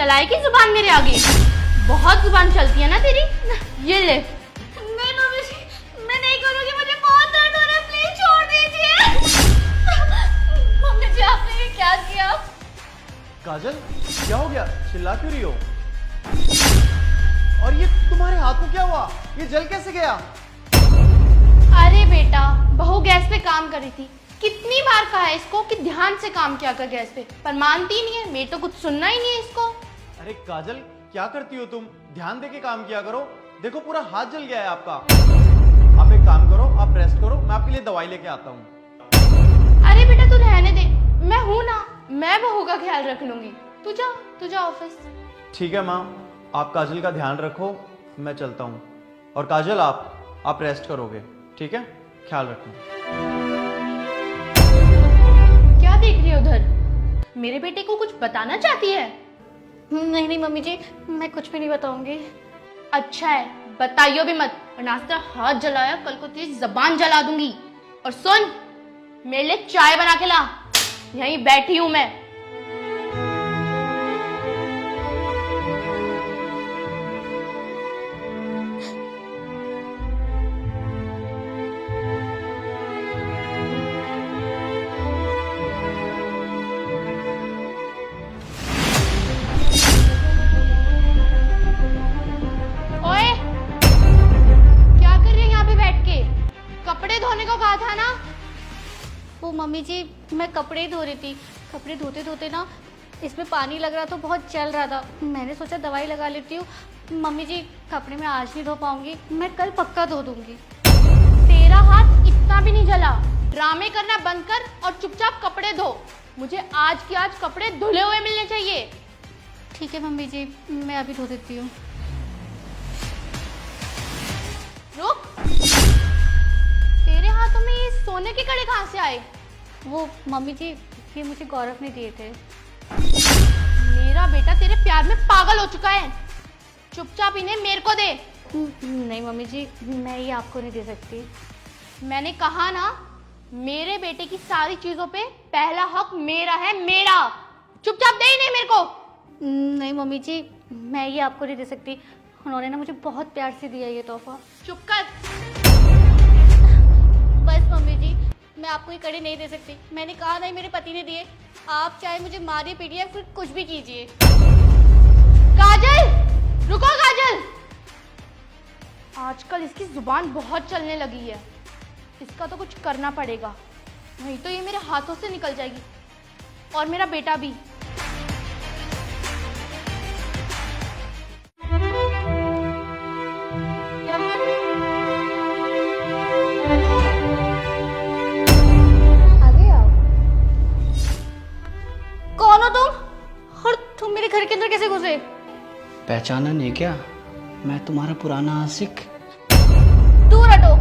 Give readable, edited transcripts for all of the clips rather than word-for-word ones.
चलाए की जुबान मेरे आगे? बहुत जुबान चलती है ना तेरी। ये ले। नहीं मम्मी जी, मैं नहीं करूँगी, मुझे बहुत दर्द हो रहा है, प्लीज छोड़ दीजिए। मम्मी जी आपने ये क्या किया? काजल, क्या हो गया? चिल्ला क्यों रही हो? और ये तुम्हारे हाथ को क्या हुआ? ये जल कैसे गया? अरे बेटा, बहू गैस पे काम कर रही थी। कितनी बार कहा है इसको कि ध्यान से काम किया कर गैस पे, पर मानती नहीं है। मेरे तो कुछ सुनना ही नहीं है इसको। अरे काजल, क्या करती हो तुम? ध्यान दे के काम किया करो। देखो पूरा हाथ जल गया है आपका। आप एक काम करो, आप रेस्ट करो, मैं आपके लिए दवाई लेके आता हूँ। अरे बेटा तू रहने दे, मैं हूं ना, मैं बहू का ख्याल रख लूंगी। तू जा ऑफिस। ठीक है माँ, आप काजल का ध्यान रखो, मैं चलता हूँ। और काजल आप रेस्ट करोगे, ठीक है? ख्याल रखना। क्या देख रही है उधर? मेरे बेटे को कुछ बताना चाहती है? नहीं नहीं मम्मी जी, मैं कुछ भी नहीं बताऊंगी। अच्छा है, बताइयो भी मत, वरना आज तेरा हाथ जलाया कल को तेरी जबान जला दूंगी। और सुन, मेरे लिए चाय बना के ला, यहीं बैठी हूं मैं। ओए, क्या कर रही है यहाँ पे बैठ के? कपड़े धोने को कहा था ना? वो मम्मी जी, मैं कपड़े ही धो रही थी। कपड़े धोते धोते ना इसमें पानी लग रहा था, बहुत चल रहा था। मैंने सोचा दवाई लगा लेती हूँ। मम्मी जी कपड़े मैं आज नहीं धो पाऊंगी, मैं कल पक्का धो दूंगी। तेरा हाथ इतना भी नहीं जला। ड्रामे करना बंद कर और चुपचाप कपड़े धो। मुझे आज की आज कपड़े धुले हुए मिलने चाहिए। ठीक है मम्मी जी, मैं अभी धो देती हूँ। रुक, तेरे हाथों में ये सोने के कड़े कहाँ से आए? वो मम्मी जी, ये मुझे गौरव ने दिए थे। मेरा बेटा तेरे प्यार में पागल हो चुका है। चुपचाप इन्हें मेरे को दे। नहीं मम्मी जी, मैं ये आपको नहीं दे सकती। मैंने कहा ना, मेरे बेटे की सारी चीजों पे पहला हक मेरा है, मेरा। चुपचाप दे इन्हें मेरे को। नहीं मम्मी जी, मैं ये आपको नहीं दे सकती। उन्होंने ना मुझे बहुत प्यार से दिया ये तोहफा। चुप कर। बस मम्मी जी, मैं आपको ये कड़े नहीं दे सकती। मैंने कहा नहीं, मेरे पति ने दिए। आप चाहे मुझे मारिए पीटिए या फिर कुछ भी कीजिए। काजल, रुको काजल। आजकल इसकी जुबान बहुत चलने लगी है। इसका तो कुछ करना पड़ेगा, नहीं तो ये मेरे हाथों से निकल जाएगी, और मेरा बेटा भी। आगे आओ। कौन हो तुम? और तुम मेरे घर के अंदर कैसे घुसे? पहचाना नहीं क्या? मैं तुम्हारा पुराना आशिक। दूर हटो,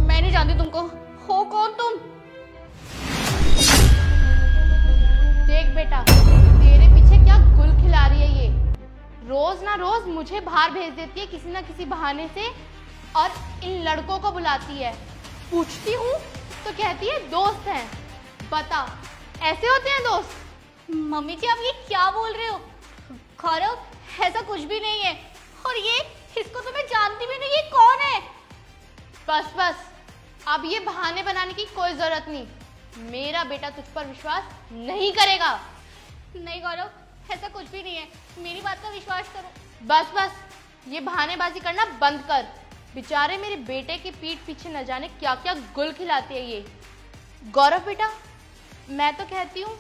मैं नहीं जानती तुमको। हो कौन तुम? देख बेटा, तेरे पीछे क्या गुल खिला रही है ये। रोज ना रोज मुझे बाहर भेज देती है किसी ना किसी बहाने से, और इन लड़कों को बुलाती है। पूछती हूँ तो कहती है दोस्त हैं। बता, ऐसे होते हैं दोस्त? मम्मी जी आप ये क्या बोल रहे हो? गौरव, ऐसा कुछ भी नहीं है। और ये, इसको तो मैं जानती भी नहीं, ये कौन है? बस बस, अब ये बहाने बनाने की कोई जरूरत नहीं। मेरा बेटा तुझ पर विश्वास नहीं करेगा। नहीं गौरव, ऐसा कुछ भी नहीं है, मेरी बात का विश्वास करो। बस बस, ये बहानेबाजी करना बंद कर। बेचारे मेरे बेटे की पीठ पीछे न जाने क्या क्या गुल खिलाती है ये। गौरव बेटा, मैं तो कहती हूँ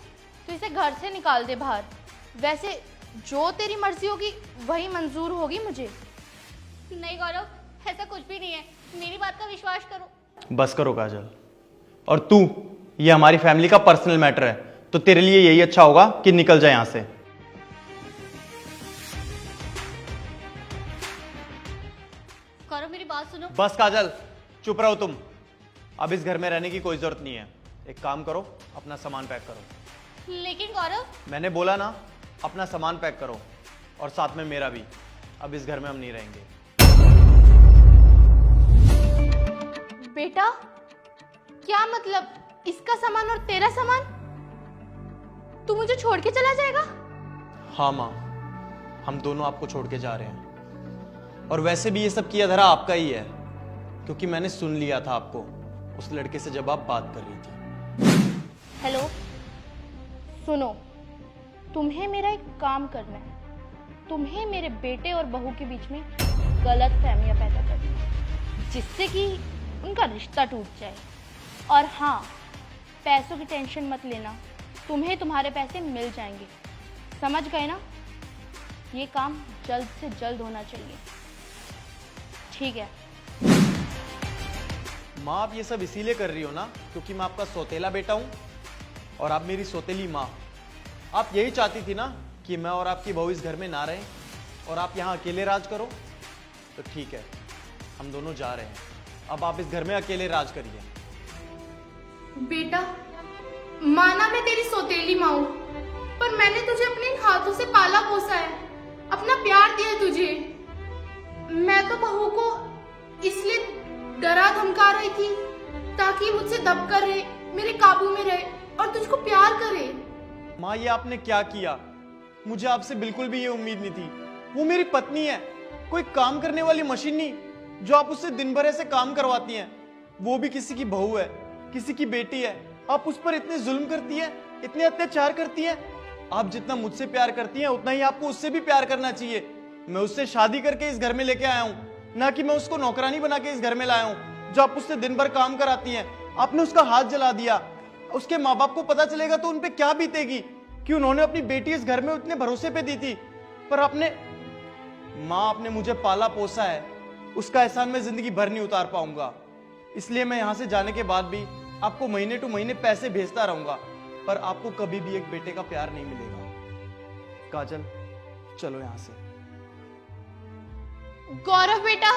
तो इसे घर से निकाल दे बाहर। वैसे जो तेरी मर्जी होगी वही मंजूर होगी मुझे। नहीं गौरव, ऐसा कुछ भी नहीं है, मेरी बात का विश्वास करो। बस करो काजल। और तू, ये हमारी फैमिली का पर्सनल मैटर है, तो तेरे लिए यही अच्छा होगा कि निकल जाए यहां से। गौरव मेरी बात सुनो। बस काजल, चुप रहो तुम। अब इस घर में रहने की कोई जरूरत नहीं है। एक काम करो, अपना सामान पैक करो। लेकिन गौरव, मैंने बोला ना, अपना सामान पैक करो, और साथ में मेरा भी। अब इस घर में हम नहीं रहेंगे। बेटा, क्या मतलब? इसका सामान और तेरा सामान? तू मुझे छोड़ के चला जाएगा? हाँ माँ, हम दोनों आपको छोड़ के जा रहे हैं। और वैसे भी ये सब किया धरा आपका ही है, क्योंकि मैंने सुन लिया था आपको उस लड़के से जब आप बात कर रही थी। हेलो, सुनो, तुम्हें मेरा एक काम करना है। तुम्हें मेरे बेटे और बहू के बीच में गलत फहमियां पैदा करनी है, जिससे कि उनका रिश्ता टूट जाए। और हाँ, पैसों की टेंशन मत लेना, तुम्हें तुम्हारे पैसे मिल जाएंगे। समझ गए ना? ये काम जल्द से जल्द होना चाहिए, ठीक है? माँ, आप ये सब इसीलिए कर रही हो ना क्योंकि मैं आपका सौतेला बेटा हूं और आप मेरी सौतेली माँ। आप यही चाहती थी ना कि मैं और आपकी बहू इस घर में ना रहें और आप यहाँ अकेले राज करो। तो ठीक है, हम दोनों जा रहे हैं। अब आप इस घर में अकेले राज करिए। बेटा, माना मैं तेरी सौतेली माँ हूं, पर मैंने तुझे अपने इन हाथों से पाला पोसा है, अपना प्यार दिया तुझे। मैं तो बहू को इसलिए डरा धमका रही थी ताकि मुझसे दब कर रहे, मेरे काबू में रहे और तुझको प्यार करे। माँ, ये आपने क्या किया? मुझे आपसे बिल्कुल भी ये उम्मीद नहीं थी। वो मेरी पत्नी है, कोई काम करने वाली मशीन नहीं जो आप उससे दिन भर ऐसे काम करवाती हैं। वो भी किसी की बहू है, किसी की बेटी है। आप उस पर इतने जुल्म करती है, इतने अत्याचार करती है। आप जितना मुझसे प्यार करती हैं उतना ही आपको उससे भी प्यार करना चाहिए। मैं उससे शादी करके इस घर में लेके आया हूँ, ना कि मैं उसको नौकरानी बना के इस घर में लाया हूँ जो आप उससे दिन भर काम कराती हैं। आपने उसका हाथ जला दिया। उसके माँ बाप को पता चलेगा तो उन पे क्या बीतेगी कि उन्होंने अपनी बेटी इस घर में उतने भरोसे पे दी थी। पर आपने, माँ, आपने मुझे पाला पोसा है, उसका एहसान मैं जिंदगी भर नहीं उतार पाऊंगा। इसलिए मैं यहाँ से जाने के बाद भी आपको महीने टू महीने पैसे भेजता रहूंगा, पर आपको कभी भी एक बेटे का प्यार नहीं मिलेगा। काजल, चलो यहाँ से। गौरव बेटा,